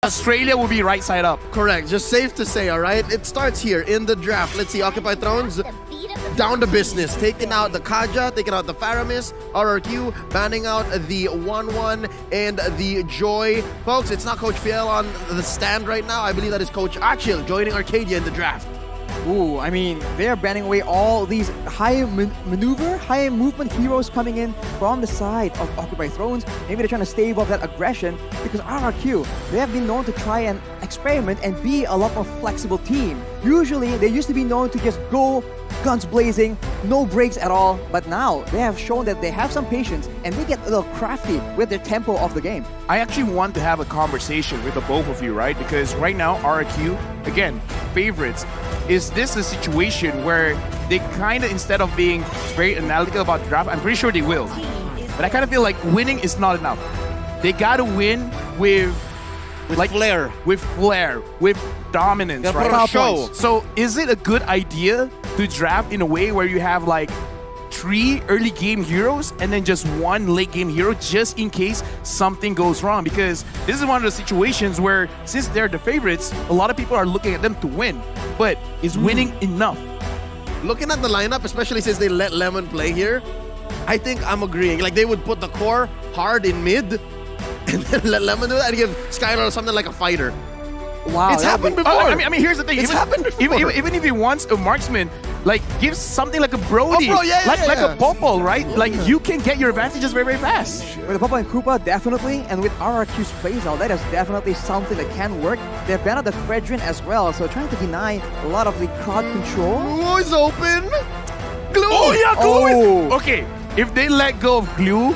Australia will be right side up. Correct. Just safe to say, all right? It starts here in the draft. Let's see, Occupy Thrones, down to business. Taking out the Kaja, taking out the Faramis, RRQ, banning out the 1-1 and the Joy. Folks, it's not Coach Fiel on the stand right now. I believe that is Coach Achil joining Arcadia in the draft. Ooh, I mean, they're banning away all these high maneuver, high movement heroes coming in from the side of Occupy Thrones. Maybe they're trying to stave off that aggression because RRQ, they have been known to try and experiment and be a lot more flexible team. Usually, they used to be known to just go guns blazing, no breaks at all, but now they have shown that they have some patience and they get a little crafty with their tempo of the game. I actually want to have a conversation with the both of you, right? Because right now, RRQ, again, favorites. Is this a situation where they kind of, instead of being very analytical about the draft, I'm pretty sure they will. But I kind of feel like winning is not enough. They got to win with like flair. With flair, with dominance, Gotta right? put on a show. So is it a good idea to draft in a way where you have like 3 early game heroes and then just 1 late game hero just in case something goes wrong? Because this is one of the situations where since they're the favorites, a lot of people are looking at them to win. But is winning enough? Looking at the lineup, especially since they let Lemon play here, I think I'm agreeing. Like they would put the core hard in mid and then let Lemon do that and give Skylar something like a fighter. Wow, It's happened before. I mean, here's the thing. It's happened before. Even if he wants a marksman, like give something like a Brody, Oh, bro, yeah, like yeah. a Popol, right? Like you can get your advantages very, very fast. With the Papa and Koopa, definitely, and with RRQ's playstyle, that is definitely something that can work. They've banned out the Fredrin as well, so trying to deny a lot of the crowd control. Glue is open. Glue. Oh yeah, Glue. Oh. Okay, if they let go of Glue,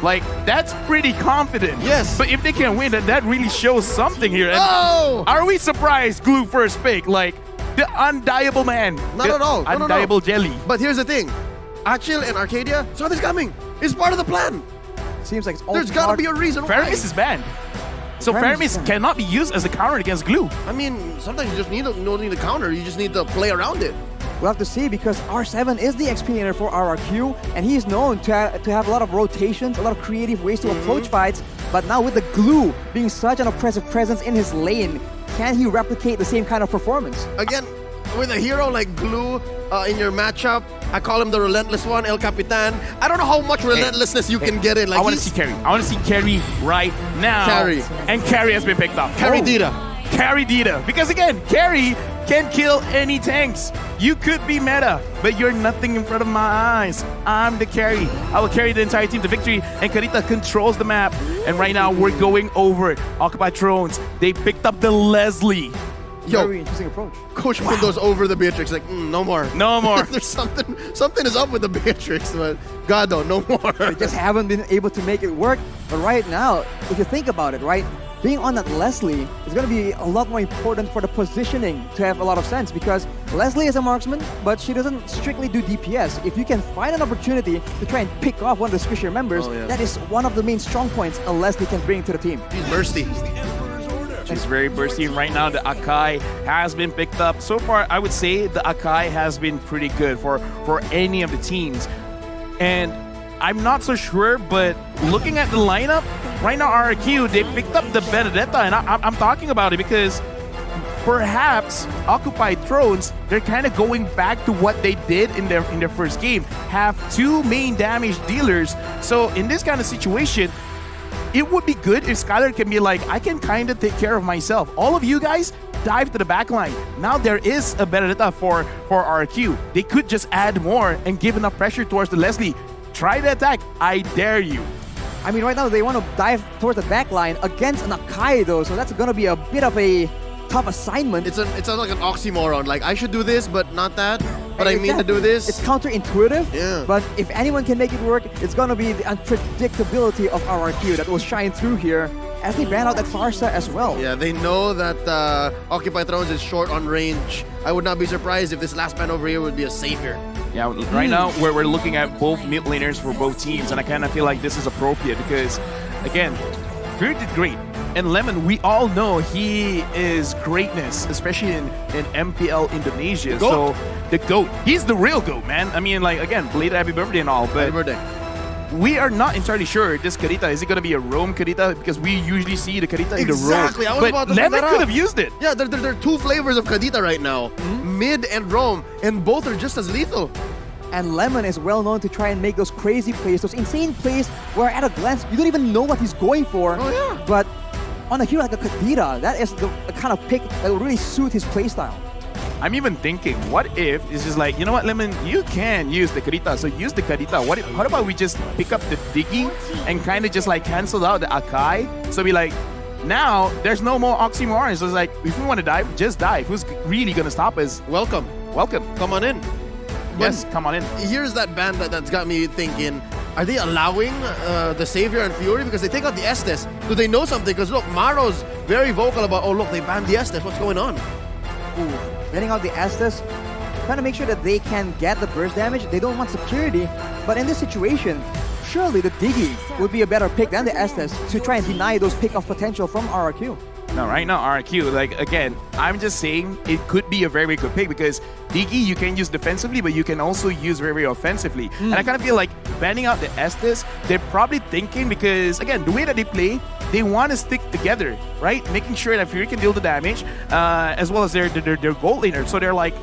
like that's pretty confident. Yes. But if they can win, that really shows something here. And Oh! are we surprised Glue first pick? Like the undiable man. Not the at all. No, no, no. Undiable jelly. But here's the thing. Achil and Arcadia saw this coming. It's part of the plan. Seems like it's all There's got to be a reason why. Faramis is banned. So Faramis is Faramis banned. cannot be used as a counter against Glue. I mean, sometimes you just don't need a counter. You just need to play around it. We'll have to see because R7 is the experienced for RRQ and he is known to have a lot of rotations, a lot of creative ways to approach fights. But now with the Glue being such an oppressive presence in his lane, can he replicate the same kind of performance? Again, with a hero like Glue in your matchup, I call him the relentless one, El Capitan. I don't know how much relentlessness you can get in. Like I want to see Carry. I want to see Carry right now. Carry. And Carry has been picked up. Carry Dita. Carry Dita. Because again, Carry can kill any tanks. You could be meta, but you're nothing in front of my eyes. I'm the carry. I will carry the entire team to victory, and Carita controls the map. And right now, we're going over it. Occupy Thrones. They picked up the Leslie. Yo, Very interesting approach. Coach Moon goes over the Beatrix like, no more. No more. There's something is up with the Beatrix, but God, no more. They just haven't been able to make it work. But right now, if you think about it, right, being on that Leslie is going to be a lot more important for the positioning to have a lot of sense because Leslie is a marksman, but she doesn't strictly do DPS. If you can find an opportunity to try and pick off one of the Squisher members, that is one of the main strong points a Leslie can bring to the team. He's bursty. She's very bursty. And right now, the Akai has been picked up. So far, I would say the Akai has been pretty good for any of the teams. And I'm not so sure, but looking at the lineup, right now RRQ, they picked up the Benedetta, and I'm talking about it because perhaps Occupy Thrones, they're kind of going back to what they did in their first game, have 2 main damage dealers. So in this kind of situation, it would be good if Skylar can be like, I can kind of take care of myself. All of you guys dive to the back line. Now there is a Benedetta for RRQ. They could just add more and give enough pressure towards the Leslie. Try the attack. I dare you. I mean, right now they want to dive towards the back line against an Akai though, so that's going to be a bit of a tough assignment. It's like an oxymoron. Like, I should do this, but not that. But I mean to do this. It's counterintuitive, Yeah. but if anyone can make it work, it's going to be the unpredictability of RRQ that will shine through here as they ban out that Farsa as well. Yeah, they know that Occupy Thrones is short on range. I would not be surprised if this last man over here would be a savior. Yeah, right now we're looking at both mid laners for both teams, and I kind of feel like this is appropriate because, again, Fear did great. And Lemon, we all know he is greatness, especially in MPL Indonesia. So the GOAT. He's the real GOAT, man. I mean, like, again, belated happy birthday and all, but Happy birthday. we are not entirely sure this Karita, is it going to be a roam Karita? Because we usually see the Karita in the roam. Exactly, I was about to bring Lemon that could up. have used it. Yeah, there are two flavors of Kadita right now. Mid and Roam, and both are just as lethal. And Lemon is well known to try and make those crazy plays, those insane plays where at a glance you don't even know what he's going for. Oh, yeah. But on a hero like a Kadita, that is the kind of pick that will really suit his playstyle. I'm even thinking, what if it's just like, you know what, Lemon, you can use the Karita, so use the Karita. What about we just pick up the Diggy and kind of just like cancel out the Akai? So be like, now there's no more oxymorons. So it's like, if we want to die, just die. Who's really going to stop us? Welcome. Welcome. Come on in. Yes, come on in. Here's that band that's got me thinking, are they allowing the Savior and Fury? Because they take out the Estes. Do they know something? Because look, Maro's very vocal about, oh look, they banned the Estes. What's going on? Ooh, getting out the Estes, trying to make sure that they can get the burst damage. They don't want security. But in this situation, surely the Diggy would be a better pick than the Estes to try and deny those pick-off potential from RRQ. No, right now, RRQ, like, again, I'm just saying it could be a very, very good pick because Diggy you can use defensively, but you can also use very, very offensively. And I kind of feel like banning out the Estes, they're probably thinking because, again, the way that they play, they want to stick together, right? Making sure that Fury can deal the damage, as well as their gold laner. So they're like,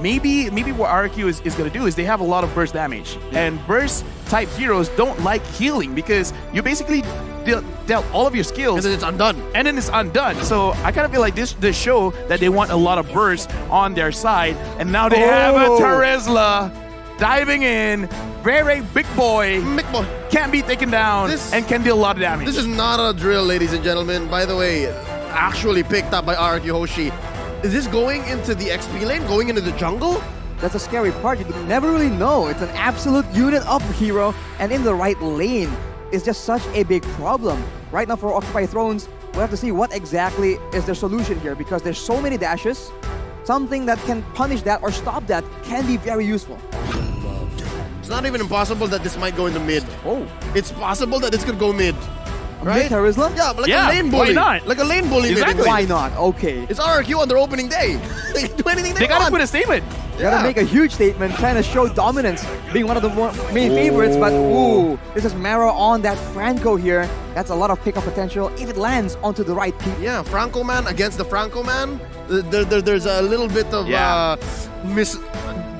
maybe what RRQ is going to do is they have a lot of burst damage. And burst type heroes don't like healing because you basically dealt all of your skills. And then it's undone. And then it's undone. So I kind of feel like this show that they want a lot of burst on their side. And now they have a Terizla diving in. Very big boy. Big boy. Can't be taken down and can deal a lot of damage. This is not a drill, ladies and gentlemen. By the way, actually picked up by RRQ HOSHI. Is this going into the XP lane? Going into the jungle? That's a scary part. You never really know. It's an absolute unit of hero, and in the right lane is just such a big problem. Right now for Occupy Thrones, we'll have to see what exactly is their solution here because there's so many dashes. Something that can punish that or stop that can be very useful. It's not even impossible that this might go into mid. Oh. It's possible that this could go mid. Right? Terizla? Yeah, but like a lane bully. why not? Like a lane bully. Exactly. Why not? Okay. It's RRQ on their opening day. They can do anything they gotta want. put a statement. Gotta make a huge statement, trying to show dominance, being one of the main favorites, but ooh, this is Maro on that Franco here. That's a lot of pickup potential if it lands onto the right people. Yeah, Franco man against the Franco man. There's a little bit of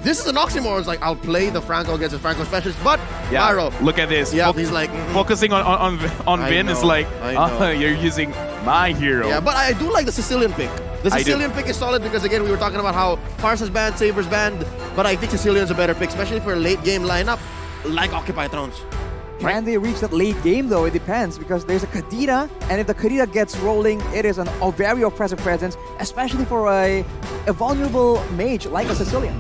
This is an oxymoron. It's like, I'll play the Franco against the Franco specialist, but Maro. Look at this. Yeah, he's like... Focusing on Vin is like, you're using my hero. Yeah, but I do like the Sicilian pick. The Sicilian pick is solid because, again, we were talking about how Farce is banned, Saber's banned, but I think Sicilian's a better pick, especially for a late game lineup like Occupy Thrones. Can they reach that late game though? It depends because there's a Kadita, and if the Kadita gets rolling, it is a very oppressive presence, especially for a vulnerable mage like a Sicilian.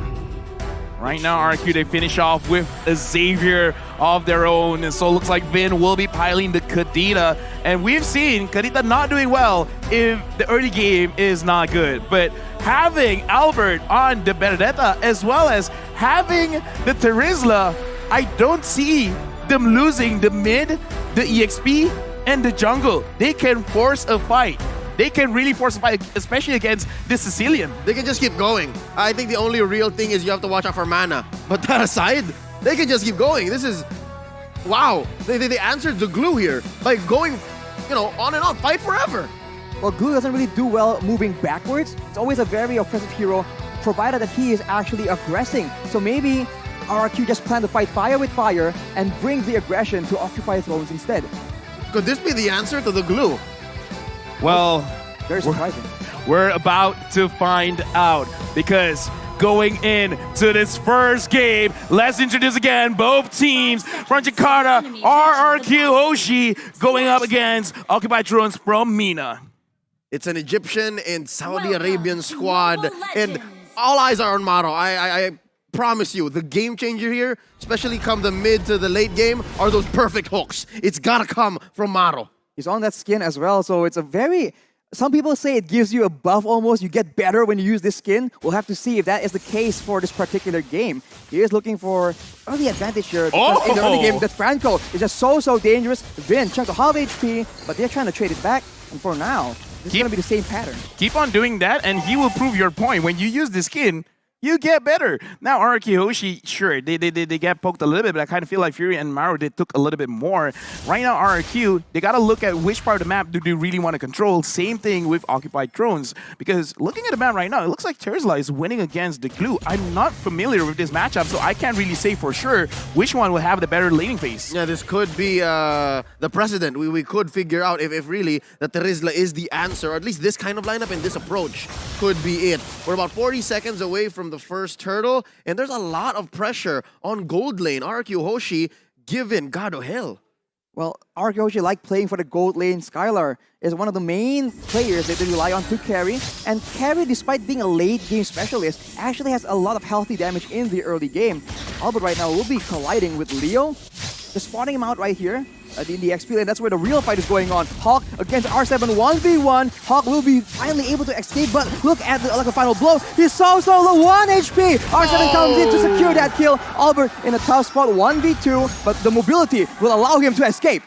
Right now, RRQ, they finish off with a Xavier of their own. And so it looks like Vin will be piling the Kadita. And we've seen Kadita not doing well if the early game is not good. But having Albert on the Benedetta, as well as having the Terizla, I don't see them losing the mid, the EXP, and the jungle. They can force a fight. They can really force a fight, especially against this Sicilian. They can just keep going. I think the only real thing is you have to watch out for mana. But that aside, they can just keep going. This is... Wow. They answered the glue here by going, on and on. Fight forever. Well, Glue doesn't really do well moving backwards. It's always a very oppressive hero, provided that he is actually aggressing. So maybe RRQ just plan to fight fire with fire and bring the aggression to Occupy Thrones instead. Could this be the answer to the glue? Well, very surprising. We're about to find out because going into this first game, let's introduce again both teams from Jakarta, RRQ HOSHI going up against Occupy Thrones from MENA. It's an Egyptian and Saudi Arabian squad, and all eyes are on Maro. I promise you, the game changer here, especially come the mid to the late game, are those perfect hooks. It's gotta come from Maro. He's on that skin as well, so it's a very... Some people say it gives you a buff almost. You get better when you use this skin. We'll have to see if that is the case for this particular game. He is looking for early advantage here. Because in the early game, that Franco is just so dangerous. Vin chunked a half HP, but they're trying to trade it back. And for now, this is going to be the same pattern. Keep on doing that, and he will prove your point. When you use the skin, You get better. Now, RRQ Hoshi, sure, they get poked a little bit, but I kind of feel like Fury and Maro, they took a little bit more. Right now, RRQ, they got to look at which part of the map do they really want to control. Same thing with Occupied Thrones, because looking at the map right now, it looks like Terzla is winning against the Glue. I'm not familiar with this matchup, so I can't really say for sure which one will have the better laning phase. Yeah, this could be the precedent. We could figure out if really that Terzla is the answer, or at least this kind of lineup and this approach could be it. We're about 40 seconds away from the first turtle, and there's a lot of pressure on gold lane. RRQ Hoshi given God of hell. Well, RRQ Hoshi like playing for the gold lane. Skylar is one of the main players that they rely on to carry. And carry, despite being a late game specialist, actually has a lot of healthy damage in the early game. Albert right now will be colliding with Leo. Just spotting him out right here in the XP lane. That's where the real fight is going on. Hawk against R7 1v1. Hawk will be finally able to escape, but look at the final blow. He's so low, 1 HP. R7 comes in to secure that kill. Albert in a tough spot, 1v2, but the mobility will allow him to escape.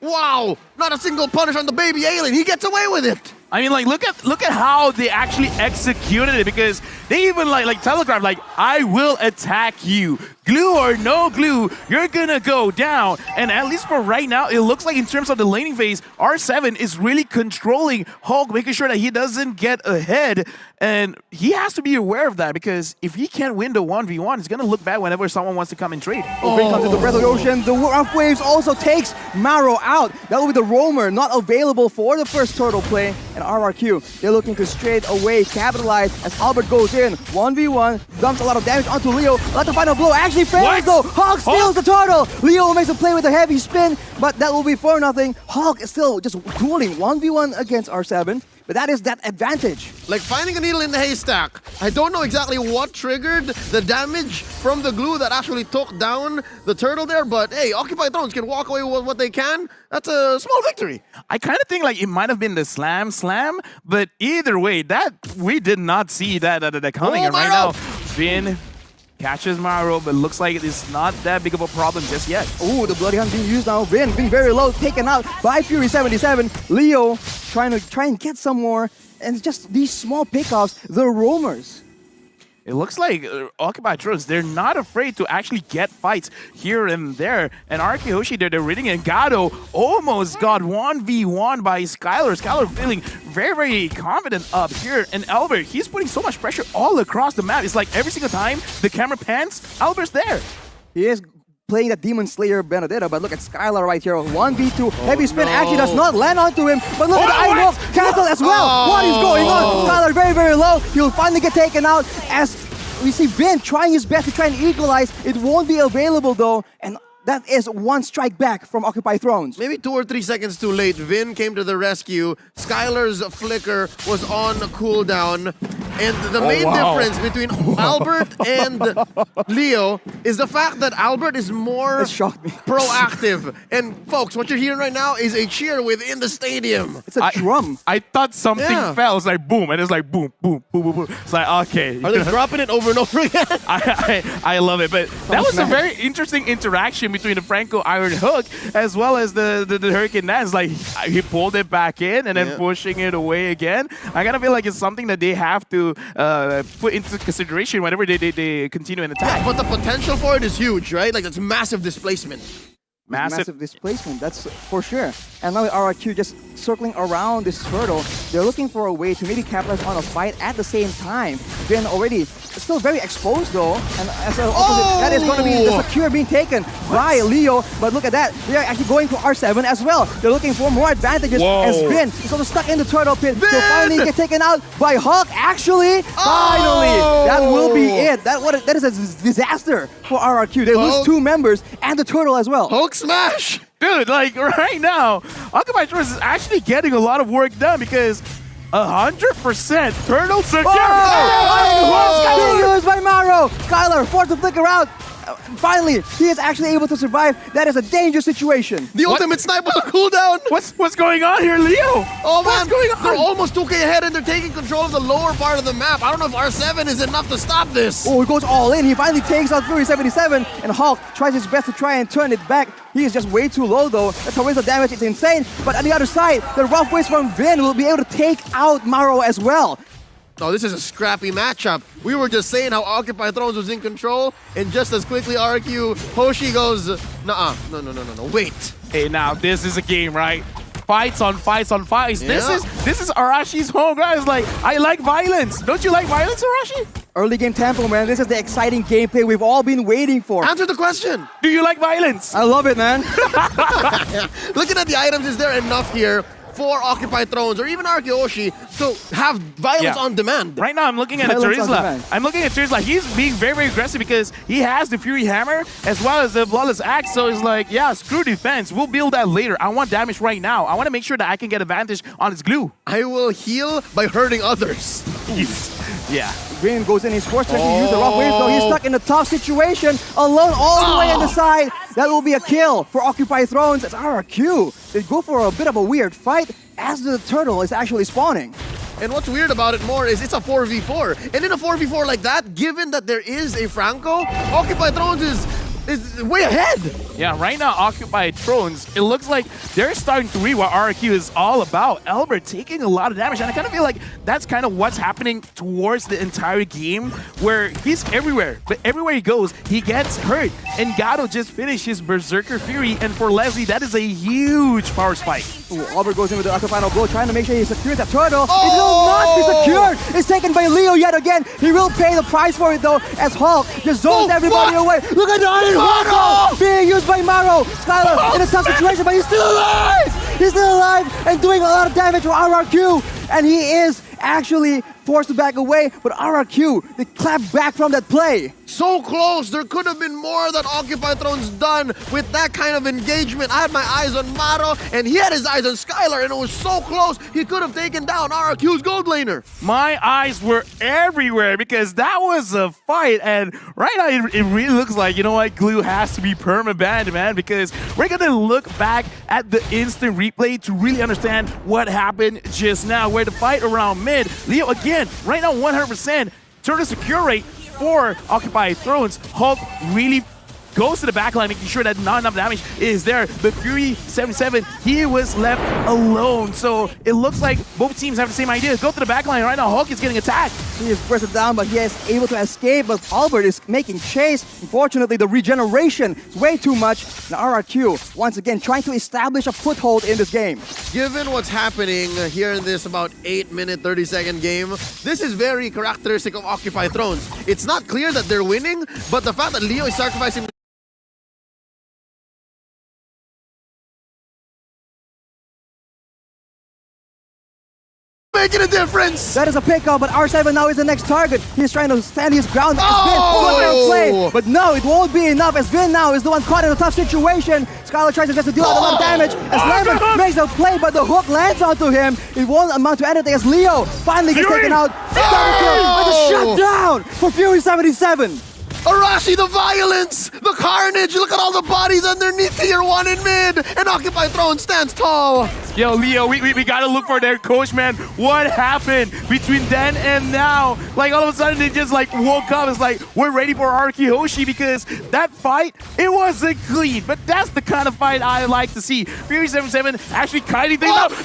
Wow! Not a single punish on the baby alien. He gets away with it. I mean, like, look at how they actually executed it, because they even like telegraphed, like, I will attack you. Glue or no glue, you're gonna go down. And at least for right now, it looks like in terms of the laning phase, R7 is really controlling Hulk, making sure that he doesn't get ahead. And he has to be aware of that, because if he can't win the 1v1, it's gonna look bad whenever someone wants to come and trade. Bring comes to the Breath of the Ocean. The Rough Waves also takes Maro out. That will be the Roamer, not available for the first turtle play. And RRQ, they're looking to straight away capitalize as Albert goes in. 1v1, dumps a lot of damage onto Leo. Let the final blow actually fails though. Hawk steals the turtle. Leo makes a play with a heavy spin, but that will be for nothing. Hawk is still just dueling 1v1 against R7. But that is that advantage. Like finding a needle in the haystack. I don't know exactly what triggered the damage from the glue that actually took down the turtle there, but hey, Occupied Thrones can walk away with what they can. That's a small victory. I kind of think like it might have been the slam, but either way, that we did not see that coming. And right now, Vin catches Maro, but looks like it's not that big of a problem just yet. Ooh, the Bloody Hunt being used now. Vin being very low, taken out by Fury 77. Leo trying to get some more, and just these small pickoffs, the roamers. It looks like Occupied Thrones, they're not afraid to actually get fights here and there. And RRQ Hoshi, they're reading it. Gado almost got 1v1 by Skylar. Skylar feeling very, very confident up here. And Albert, he's putting so much pressure all across the map. It's like every single time the camera pans, Albert's there. He is playing that Demon Slayer Benedetta, but look at Skylar right here. 1v2. Heavy spin actually does not land onto him, but look at the Iron Wolf cancel as well. What is going on? Skylar very, very low. He'll finally get taken out as we see Vin trying his best to try and equalize. It won't be available though, and that is one strike back from Occupied Thrones. Maybe 2 or 3 seconds too late. Vin came to the rescue. Skylar's flicker was on cooldown. And the main difference between Albert and Leo is the fact that Albert is more proactive. And folks, what you're hearing right now is a cheer within the stadium. It's a drum. I thought something fell. It's like boom, and it's like boom, boom, boom, boom, boom. It's like, okay. Are they dropping it over and over again? I love it. But that was a very interesting interaction between the Franco Iron Hook as well as the Hurricane Nance. Like, he pulled it back in and then pushing it away again. I gotta feel like it's something that they have to put into consideration whenever they continue an attack. Yeah, but the potential for it is huge, right? Like, that's massive displacement. Massive displacement, that's for sure. And now with RRQ just circling around this hurdle, they're looking for a way to maybe capitalize on a fight at the same time. Vin already still very exposed though, and as an opposite, that is going to be the secure being taken by Leo. But look at that, they are actually going for R7 as well. They're looking for more advantages as Vin is sort of stuck in the turtle pit. He'll finally get taken out by Hawk. Actually, finally, that will be it. That is a disaster for RRQ. They lose 2 members and the turtle as well. Hulk smash! Dude, like right now, Occupied Thrones is actually getting a lot of work done because 100% turtle secure. Being used by Maro. Skylar forced to flicker out. Finally, he is actually able to survive. That is a dangerous situation. The ultimate snipe was a cooldown. What's going on here, Leo? Oh man, they're almost 2K ahead and they're taking control of the lower part of the map. I don't know if R7 is enough to stop this. Oh, he goes all in. He finally takes out Fury 77, and Hulk tries his best to try and turn it back. He is just way too low though. The torrential damage is insane. But on the other side, the rough waves from Vin will be able to take out Maro as well. Oh, this is a scrappy matchup. We were just saying how Occupy Thrones was in control, and just as quickly RRQ, Hoshi goes, nuh-uh, no, wait. Hey, now this is a game, right? Fights on fights on fights. Yeah. This is Arashi's home, guys. Like, I like violence. Don't you like violence, Arashi? Early game tempo, man. This is the exciting gameplay we've all been waiting for. Answer the question. Do you like violence? I love it, man. Looking at the items, is there enough here for Occupy Thrones or even RRQ to have violence on demand? Right now, I'm looking at Violence on Turizla. demand. I'm looking at Turizla. He's being very, very aggressive because he has the Fury Hammer as well as the Flawless Axe. So it's like, yeah, screw defense. We'll build that later. I want damage right now. I want to make sure that I can get advantage on his glue. I will heal by hurting others. Yeah. Green goes in, he's forced to use the rock wave, though he's stuck in a tough situation, alone all the way on the side. That will be a kill for Occupy Thrones as RRQ. They go for a bit of a weird fight as the turtle is actually spawning. And what's weird about it more is it's a 4v4. And in a 4v4 like that, given that there is a Franco, Occupy Thrones is way ahead. Yeah, right now, Occupy Thrones, it looks like they're starting to read what RRQ is all about. Albert taking a lot of damage, and I kind of feel like that's kind of what's happening towards the entire game, where he's everywhere, but everywhere he goes, he gets hurt. And Gato just finished his Berserker Fury, and for Leslie, that is a huge power spike. Ooh, Albert goes in with the final blow, trying to make sure he secures that turtle. It will not be secured! It's taken by Leo yet again. He will pay the price for it, though, as Hulk just zones everybody away. Look at the Iron Hulk being used by Maro. Skylar in a tough situation, but he's still alive! He's still alive and doing a lot of damage for RRQ. And he is actually forced to back away, but RRQ, they clap back from that play. So close. There could have been more that Occupy Thrones done with that kind of engagement. I had my eyes on Maro, and he had his eyes on Skylar, and it was so close. He could have taken down RRQ's gold laner. My eyes were everywhere because that was a fight, and right now it really looks like, you know what, Glue has to be perma-banned, man, because we're gonna look back at the instant replay to really understand what happened just now, where the fight around mid, Leo again, right now 100%, turn the secure rate for Occupy Thrones. Hulk really goes to the backline, making sure that not enough damage is there. But Fury 77, he was left alone. So it looks like both teams have the same idea. Go to the backline. Right now, Hulk is getting attacked. He is bursted down, but he is able to escape. But Albert is making chase. Unfortunately, the regeneration is way too much. And RRQ, once again, trying to establish a foothold in this game. Given what's happening here in this about 8-minute, 30-second game, this is very characteristic of Occupy Thrones. It's not clear that they're winning, but the fact that Leo is sacrificing making a difference. That is a pickup, but R7 now is the next target. He's trying to stand his ground. Play, but no, it won't be enough as Vin now is the one caught in a tough situation. Skylar tries to deal out a lot of damage as Lemon makes a play, but the hook lands onto him. It won't amount to anything as Leo finally gets taken out. Double kill with a shutdown for Fury 77. Arashi, the violence, the carnage, look at all the bodies underneath tier 1 in mid, and Occupy Throne stands tall. Yo, Leo, we gotta look for their coach, man. What happened between then and now? Like, all of a sudden, they just, like, woke up. It's like, we're ready for RRQ HOSHI because that fight, it wasn't clean. But that's the kind of fight I like to see. Fury 77 actually kiting things up. Let's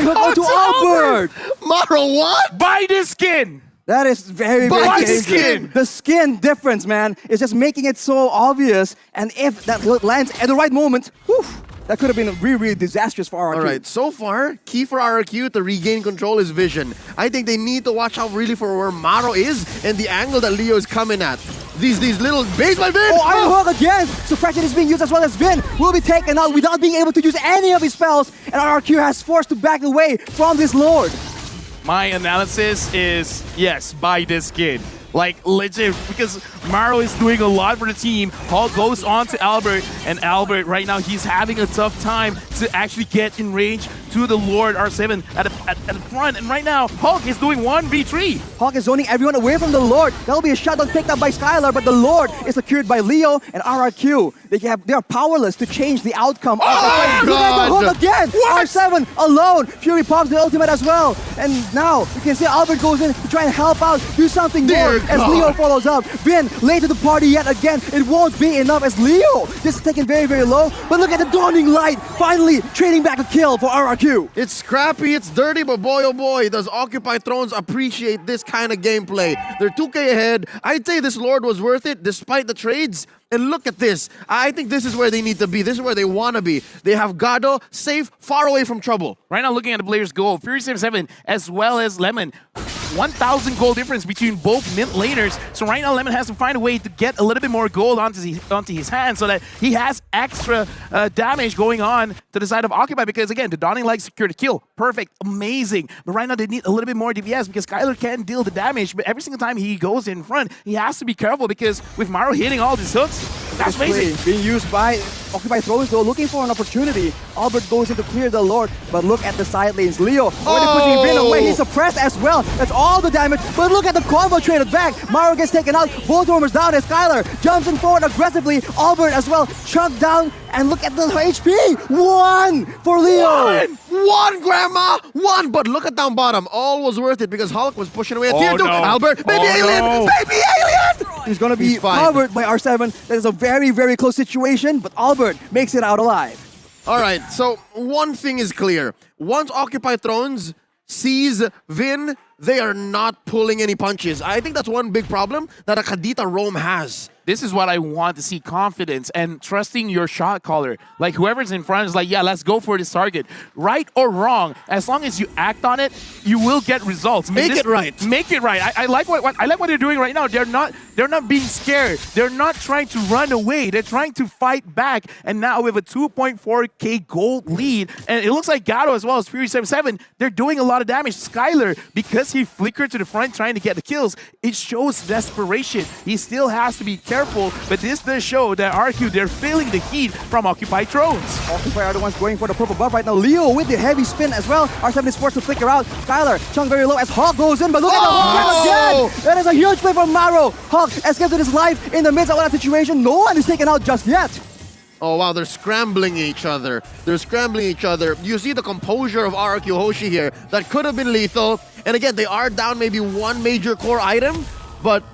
hook to Albert. Maro, what? Buy this skin. That is very, very dangerous. The skin difference, man, is just making it so obvious. And if that lands at the right moment, whew, that could have been really, really disastrous for RRQ. All right, so far, key for RRQ to regain control is vision. I think they need to watch out really for where Maro is and the angle that Leo is coming at. These little base by Vin. Oh, Iron Hook again. Suppression is being used as well as Vin will be taken out without being able to use any of his spells. And RRQ has forced to back away from this Lord. My analysis is, yes, buy this skin. Like, legit, because Maro is doing a lot for the team. Hulk goes on to Albert, and Albert, right now, he's having a tough time to actually get in range to the Lord R7 at the front. And right now, Hulk is doing 1v3. Hulk is zoning everyone away from the Lord. That'll be a shutdown picked up by Skylar, but the Lord is secured by Leo and RRQ. They are powerless to change the outcome of the fight. Look at the hook again! What? R7 alone! Fury pops the ultimate as well. And now, you can see Albert goes in to try and help out, do something more as Leo follows up. Vin, late to the party yet again. It won't be enough as Leo just taken very, very low. But look at the dawning light, finally trading back a kill for RRQ. RRQ. It's scrappy, it's dirty, but boy oh boy, does Occupy Thrones appreciate this kind of gameplay. They're 2K ahead. I'd say this Lord was worth it despite the trades. And look at this. I think this is where they need to be. This is where they want to be. They have Gado safe, far away from trouble. Right now, looking at the players' goal, Fury77 as well as Lemon. 1,000 goal difference between both mid laners. So right now, Lemon has to find a way to get a little bit more gold onto his hands so that he has extra damage going on to the side of Occupy. Because again, the Dawning Light secured a kill. Perfect, amazing. But right now, they need a little bit more DPS because Skylar can deal the damage. But every single time he goes in front, he has to be careful because with Maro hitting all these hooks, that's amazing. Being used by Occupy Thrones though, looking for an opportunity. Albert goes in to clear the Lord, but look at the side lanes. Leo already pushing Vin away. He's suppressed as well. That's all the damage. But look at the combo traded back. Maro gets taken out. Both rumors down as Skylar jumps in forward aggressively. Albert as well chunked down. And look at the HP. 1 for Leo. One, Grandma! One! But look at down bottom. All was worth it because Hulk was pushing away at tier 2. No. Albert, baby alien! No. Baby alien! He's going to be fine. covered by R7. That is a very, very close situation, but Albert makes it out alive. All right, so one thing is clear. Once Occupy Thrones sees Vin, they are not pulling any punches. I think that's one big problem that a Kadita Rome has. This is what I want to see, confidence and trusting your shot caller. Like whoever's in front is like, yeah, let's go for this target. Right or wrong, as long as you act on it, you will get results. Make it right. Make it right. I like what they're doing right now. They're not being scared. They're not trying to run away. They're trying to fight back. And now with a 2.4k gold lead, and it looks like Gato as well as Fury77, they're doing a lot of damage. Skylar, because he flickered to the front trying to get the kills, it shows desperation. He still has to be careful, but this does show that RRQ, they're feeling the heat from Occupy Thrones. Occupy are the ones going for the purple buff right now. Leo with the heavy spin as well. R7 is forced to flicker out. Skylar, chunk very low as Hawk goes in, but look at the again! That is a huge play from Maro. Hawk escapes with his life in the midst of that situation. No one is taken out just yet. Oh wow, they're scrambling each other. They're scrambling each other. You see the composure of RRQ HOSHI here. That could have been lethal. And again, they are down maybe one major core item, but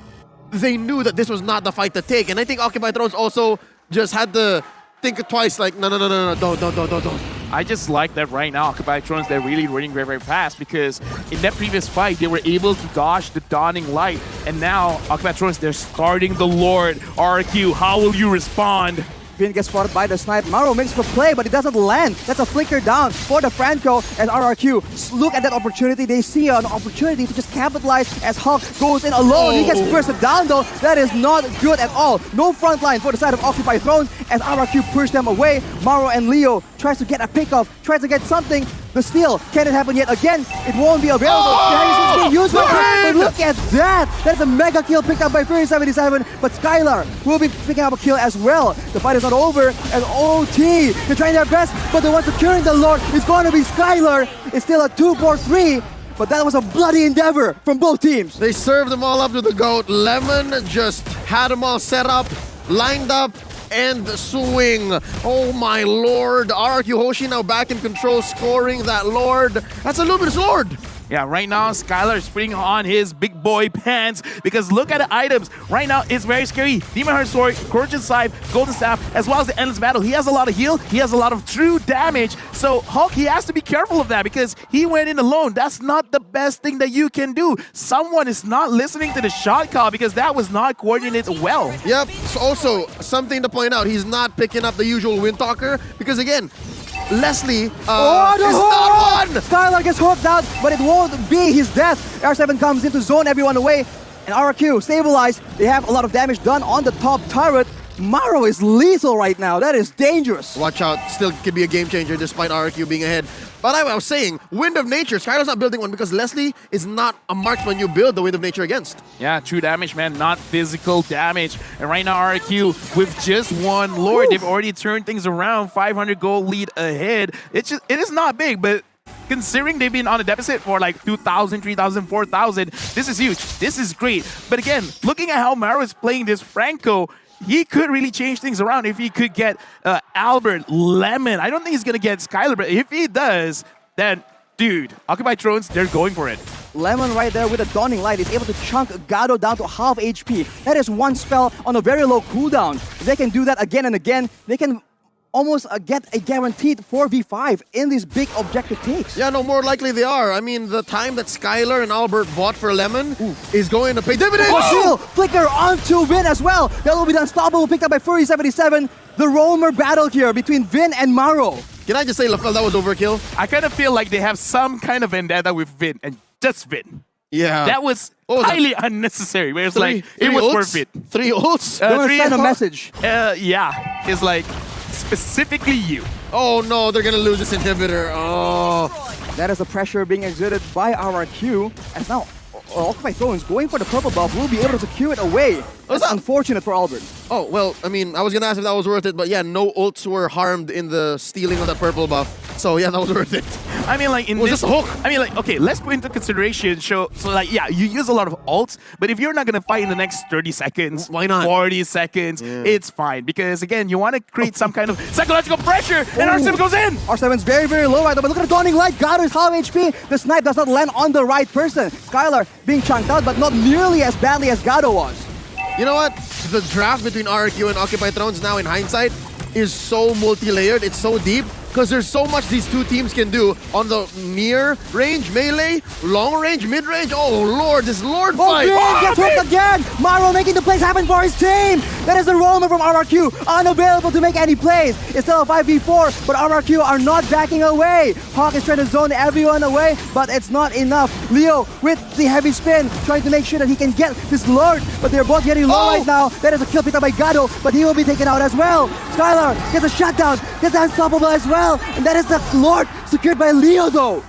they knew that this was not the fight to take. And I think Occupy Thrones also just had to think twice, like, no, don't. I just like that right now, Occupy Thrones, they're really running very, very fast because in that previous fight, they were able to dodge the Dawning Light. And now, Occupy Thrones, they're starting the Lord. RRQ, how will you respond? Vin gets spotted by the snipe. Maro makes the play, but it doesn't land. That's a flicker down for the Franco and RRQ. Look at that opportunity. They see an opportunity to just capitalize as Hawk goes in alone. He gets bursted down though. That is not good at all. No front line for the side of Occupy Thrones as RRQ push them away. Maro and Leo tries to get a pickoff, tries to get something. The steal, can it happen yet again? It won't be available. It's being used by but look at that! That's a mega kill picked up by Fury77, but Skylar will be picking up a kill as well. The fight is not over, and OT, they're trying their best, but the one securing the Lord is going to be Skylar. It's still a 2-4-3, but that was a bloody endeavor from both teams. They served them all up to the GOAT. Lemon just had them all set up, lined up, and swing. Oh my lord. RRQ HOSHI now back in control, scoring that Lord. That's a Luminous Lord. Yeah, right now, Skylar is putting on his big boy pants because look at the items. Right now, it's very scary. Demon Heart Sword, Scorching Scythe, Golden Staff, as well as the Endless Battle. He has a lot of heal. He has a lot of true damage. So Hulk, he has to be careful of that because he went in alone. That's not the best thing that you can do. Someone is not listening to the shot call because that was not coordinated well. Yep. So also, something to point out, he's not picking up the usual Windtalker because again, Leslie is not one! Skylar gets hooked out, but it won't be his death. R7 comes in to zone everyone away, and RRQ stabilized. They have a lot of damage done on the top turret. Maro is lethal right now. That is dangerous. Watch out. Still could be a game changer despite RRQ being ahead. But I was saying, Wind of Nature. Skylar's not building one because Leslie is not a marksman you build the Wind of Nature against. Yeah, true damage, man, not physical damage. And right now, RRQ, with just one Lord, they've already turned things around. 500 gold lead ahead. It is not big, but considering they've been on a deficit for like 2,000, 3,000, 4,000, this is huge. This is great. But again, looking at how Maro is playing this Franco, he could really change things around if he could get Albert, Lemon. I don't think he's going to get Skylar, but if he does, then, dude, Occupy Thrones, they're going for it. Lemon right there with a Dawning Light is able to chunk Gado down to half HP. That is one spell on a very low cooldown. If they can do that again and again, they can almost get a guaranteed 4v5 in these big objective takes. Yeah, no, more likely they are. I mean, the time that Skylar and Albert bought for Lemon is going to pay dividends. Oh, still, Flicker onto Vin as well. That will be the unstoppable picked up by Fury77. The roamer battle here between Vin and Maro. Can I just say, LaFell, that was overkill? I kind of feel like they have some kind of vendetta with Vin and just Vin. Yeah. That was highly unnecessary. Where it's like, Three it was ults? worth it. 3 ults? They want to three send a ults? message. Yeah. It's like, specifically you. Oh no, they're going to lose this inhibitor. Oh. That is the pressure being exerted by RRQ. As now, Occupy Thrones going for the purple buff will be able to secure it away. That's unfortunate for Albert. Oh, well, I mean, I was going to ask if that was worth it, but yeah, no ults were harmed in the stealing of that purple buff. So yeah, that was worth it. I mean, like, in Was this this a hook? I mean, like, okay, let's put into consideration, so like, yeah, you use a lot of ults, but if you're not going to fight in the next 30 seconds, Why not? 40 seconds, it's fine. Because, again, you want to create some kind of psychological pressure, and R7 goes in! R7's very, very low right now, but look at the Dawning Light. Gato is half HP. The snipe does not land on the right person. Skylar being chunked out, but not nearly as badly as Gato was. You know what? The draft between RRQ and Occupy Thrones now in hindsight is so multi-layered, it's so deep, because there's so much these two teams can do on the near range, melee, long range, mid range. Oh lord, this Lord fight! Vin gets hooked again! Maro making the plays happen for his team! That is the roamer from RRQ, unavailable to make any plays. It's still a 5v4, but RRQ are not backing away. Hawk is trying to zone everyone away, but it's not enough. Leo with the heavy spin, trying to make sure that he can get this Lord, but they're both getting low right now. That is a kill picked up by Gato, but he will be taken out as well. Skylar gets a shutdown, gets unstoppable as well. And that is the Lord secured by Leo though.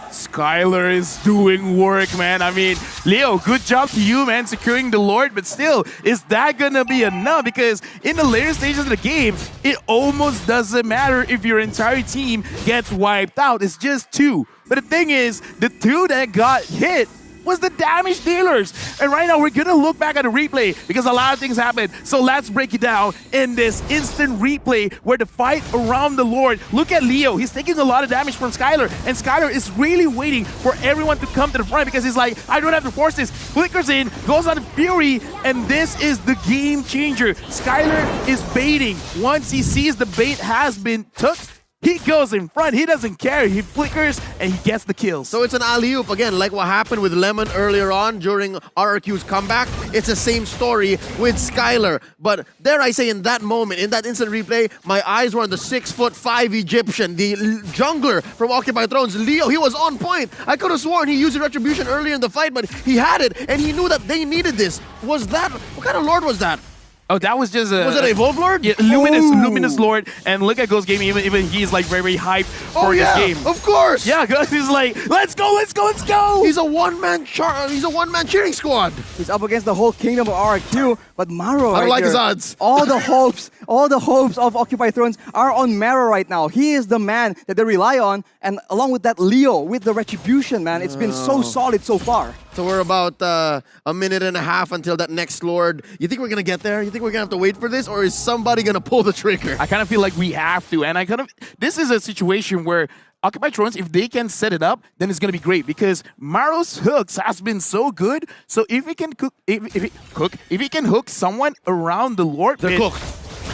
Skylar is doing work, man. I mean, Leo, good job to you, man, securing the Lord, but still, is that gonna be enough? Because in the later stages of the game, it almost doesn't matter if your entire team gets wiped out. It's just 2. But the thing is, the 2 that got hit was the damage dealers. And right now, we're gonna look back at the replay because a lot of things happened. So let's break it down in this instant replay where the fight around the Lord. Look at Leo. He's taking a lot of damage from Skylar, and Skylar is really waiting for everyone to come to the front because he's like, I don't have to force this. Flickers in, goes on Fury, and this is the game changer. Skylar is baiting. Once he sees the bait has been took, he goes in front. He doesn't care. He flickers and he gets the kills. So it's an alley-oop again, like what happened with Lemon earlier on during RRQ's comeback. It's the same story with Skylar. But dare I say, in that moment, in that instant replay, my eyes were on the 6'5" Egyptian, the jungler from Occupy Thrones, Leo. He was on point. I could have sworn he used Retribution earlier in the fight, but he had it, and he knew that they needed this. Was that, what kind of Lord was that? Oh, that was just a... Was it a Evolve Lord? Yeah, Luminous Lord. And look at Ghost Gaming, even he's like very, very hyped for this game. Of course! Yeah, Ghost is like, let's go, let's go, let's go! He's a one-man cheering squad. He's up against the whole kingdom of RRQ, but Maro I don't like here, his odds. all the hopes of Occupy Thrones are on Maro right now. He is the man that they rely on, and along with that, Leo with the Retribution, man. It's been so solid so far. So we're about a minute and a half until that next Lord. You think we're going to get there? You think we're going to have to wait for this? Or is somebody going to pull the trigger? I kind of feel like we have to. And this is a situation where Occupy Thrones, if they can set it up, then it's going to be great because Maro's hooks has been so good. So if he can if he can hook someone around the Lord, they're cooked.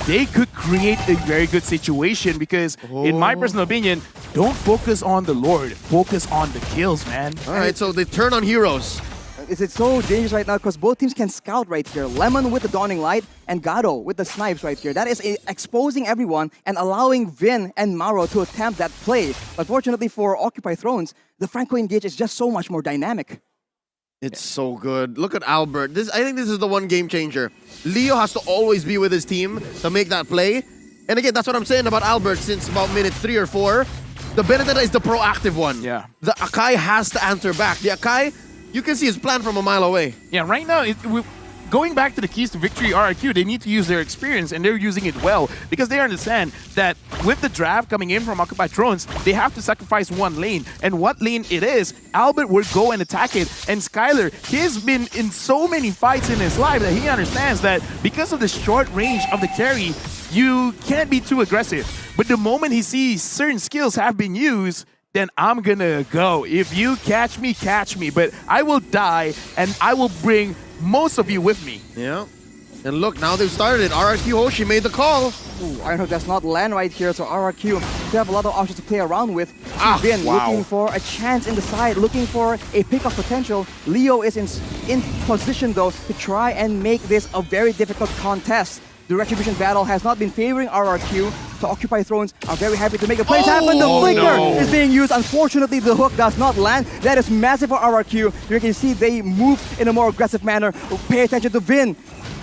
They could create a very good situation because, in my personal opinion, don't focus on the Lord. Focus on the kills, man. All right, so they turn on heroes. It's so dangerous right now because both teams can scout right here. Lemon with the Dawning Light and Gato with the snipes right here. That is exposing everyone and allowing Vin and Maro to attempt that play. But fortunately for Occupy Thrones, the Franco engage is just so much more dynamic. It's so good. Look at Albert. I think this is the one game changer. Leo has to always be with his team to make that play. And again, that's what I'm saying about Albert since about minute 3 or 4. The Benedetta is the proactive one. Yeah. The Akai has to answer back. The Akai, you can see his plan from a mile away. Yeah, right now, going back to the keys to victory RRQ, they need to use their experience, and they're using it well because they understand that with the draft coming in from Occupy Thrones, they have to sacrifice one lane. And what lane it is, Albert will go and attack it. And Skylar, he's been in so many fights in his life that he understands that because of the short range of the carry, you can't be too aggressive. But the moment he sees certain skills have been used, then I'm gonna go. If you catch me, but I will die and I will bring most of you with me. Yeah. And look, now they've started it. RRQ HOSHI made the call. Ooh, Iron Hook does not land right here, so RRQ they have a lot of options to play around with. Vin wow. looking for a chance in the side, looking for a pick of potential. Leo is in position though to try and make this a very difficult contest. The Retribution battle has not been favoring RRQ, so Occupy Thrones are very happy to make the plays happen. The flicker is being used. Unfortunately, the hook does not land. That is massive for RRQ. You can see they move in a more aggressive manner. Pay attention to Vin.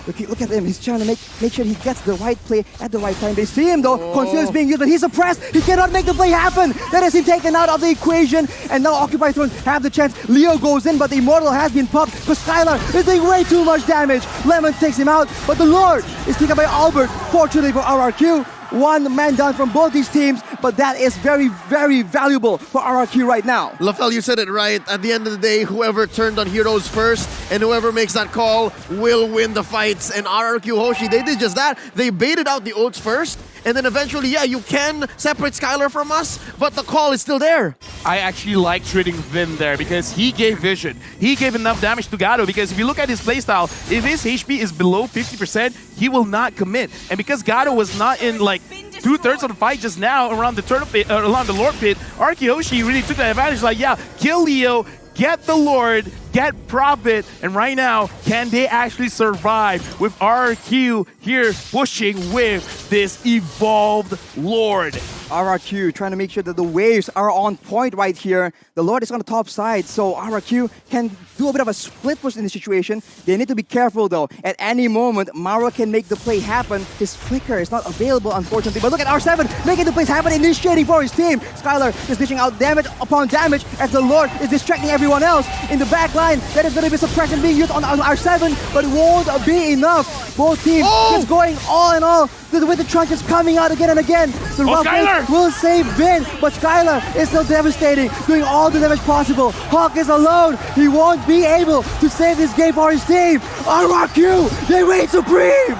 Look at him. He's trying to make sure he gets the right play at the right time. They see him though. Conceal is being used, but he's suppressed. He cannot make the play happen. That is him taken out of the equation. And now Occupy Thrones have the chance. Leo goes in, but the Immortal has been popped because Skylar is doing way too much damage. Lemon takes him out, but the Lord is taken by Albert. Fortunately for RRQ, one man down from both these teams, but that is very, very valuable for RRQ right now. LaFell, you said it right. At the end of the day, whoever turned on heroes first and whoever makes that call will win the fights. And RRQ Hoshi, they did just that. They baited out the ults first, and then eventually, yeah, you can separate Skylar from us, but the call is still there. I actually like treating Vin there because he gave vision. He gave enough damage to Gato because if you look at his playstyle, if his HP is below 50%, he will not commit. And because Gato was not in like 2/3 of the fight just now around the turtle pit, around the Lord pit, RRQ Hoshi really took that advantage. Like, yeah, kill Leo, get the Lord, get Prophet, and right now, can they actually survive with RRQ here pushing with this evolved Lord? RRQ trying to make sure that the waves are on point right here. The Lord is on the top side, so RRQ can do a bit of a split push in this situation. They need to be careful though. At any moment, Mara can make the play happen. His flicker is not available, unfortunately. But look at R7 making the plays happen, initiating for his team. Skylar is dishing out damage upon damage as the Lord is distracting everyone else. In the back line, that is going to be suppression being used on R7, but it won't be enough. Both teams just going all in all with the trunches coming out again and again. The Rough will save Vin, but Skylar is still devastating, doing all the damage possible. Hawk is alone. He won't be able to save this game for his team. RRQ, they reign supreme.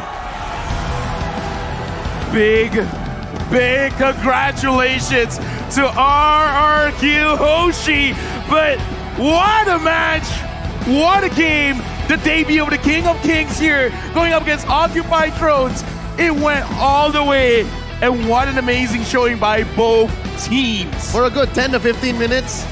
Big congratulations to RRQ Hoshi. But what a match! What a game! The debut of the King of Kings here, going up against Occupy Thrones. It went all the way, and what an amazing showing by both teams. For a good 10 to 15 minutes,